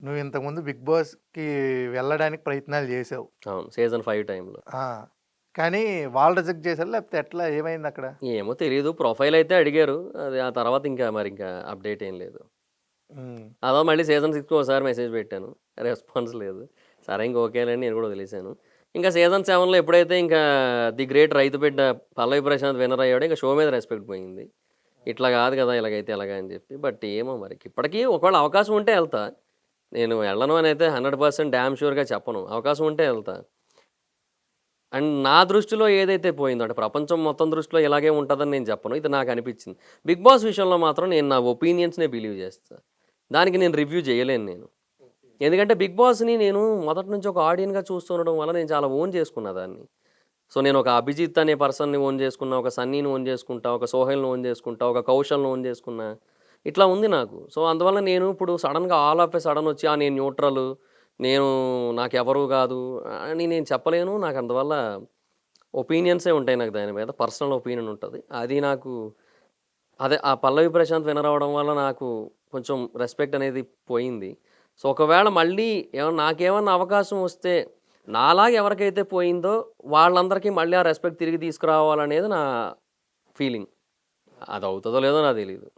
నువ్వు ఇంతకుముందు 'బిగ్ బాస్‌కి' వెళ్ళడానికి ప్రయత్నాలు చేసావు. అవును. సీజన్ 5 టైమ్‌లో. ఆ! కానీ వాళ్ళు రిజెక్ట్ చేసారా? లేకపోతే ఎట్లా ఏమైందక్కడ? ఏమో తెలీదు. ప్రొఫైల్ అయితే అడిగారు. అది ఆ తర్వాత ఇంకా అప్‌డేట్ ఏం లేదు. హ్మ్. అదో మళ్ళీ సీజన్ 6 ఓసారి మెసేజ్ పెట్టాను. రెస్పాన్స్ లేదు. సరే ఇంక ఓకేలే అని నేను కూడా వదిలేసాను. ఇంకా సీజన్ 7లో ఎప్పుడైతే ఇంకా 'ది గ్రేట్ రైతు బిడ్డ' పల్లవి ప్రశాంత్ విన్నర్ అయ్యాడో ఇంక షో మీద రెస్పెక్ట్ పోయింది. ఇట్లా కాదు కదా! ఇలాగైతే ఎలాగా అని చెప్పి. బట్ ఏమో మరి ఇప్పటికి ఒకవేళ అవకాశం ఉంటే ఎళ్తా. నేను ఎళ్ళను అనైతే 100% డామ్ ష్యూర్‌గా చెప్పను. అవకాశం ఉంటే ఎళ్తా. అండ్ నా దృష్టిలో ఏదైతే పోయిందో అంటే ప్రపంచం మొత్తం దృష్టిలో ఇలాగే ఉంటదని నేను చెప్పను. ఇది నాకనిపిచ్చింది. 'బిగ్ బాస్' విషయంలో మాత్రం నేను నా ఒపీనియన్స్‌నే బిలీవ్ చేస్తా. దానికి నేను రివ్యూ చేయలేను నేను. ఎందుకంటే 'బిగ్ బాస్‌ని' నేను మొదటి నుంచి ఒక ఆడియన్‌గా చూస్తుండడం వల్ల నేను చాలా ఓన్ చేసుకున్నా దాన్ని. సో, నేను ఒక 'అభిజిత్' అనే పర్సన్‌ని ఓన్ చేసుకున్నా, ఒక 'సన్నీని' ఓన్ చేసుకుంటా, ఒక 'సోహెల్‌ని' ఓన్ చేసుకుంటా, ఒక 'కౌశల్‌ని' ఓన్ చేసుకున్నా. ఇట్లా ఉంది నాకు. సో, అందువల్ల నేను ఇప్పుడు సడెన్‌గా ఆల్ ఆఫ్ ఎ సడెన్ వచ్చి నేను న్యూట్రలు, నేను నాకెవరు కాదు అని నేను చెప్పలేను. నాకు అందువల్ల ఒపీనియన్సే ఉంటాయి నాకు దాని మీద. పర్సనల్ ఒపీనియన్ ఉంటది. అది నాకు అదే ఆ 'పల్లవి ప్రశాంత్' విన్నర్ అవ్వడం వల్ల నాకు కొంచెం రెస్పెక్ట్ అనేది పోయింది. సో, ఒకవేళ మళ్ళీ నాకేమన్నా అవకాశం వస్తే, నాలాగా ఎవరికైతే పోయిందో వాళ్ళందరికీ మళ్ళీ ఆ రెస్పెక్ట్ తిరిగి తీసుకురావాలనేది నా ఫీలింగ్. అది అవుతదో లేదో నాకు తెలీదు.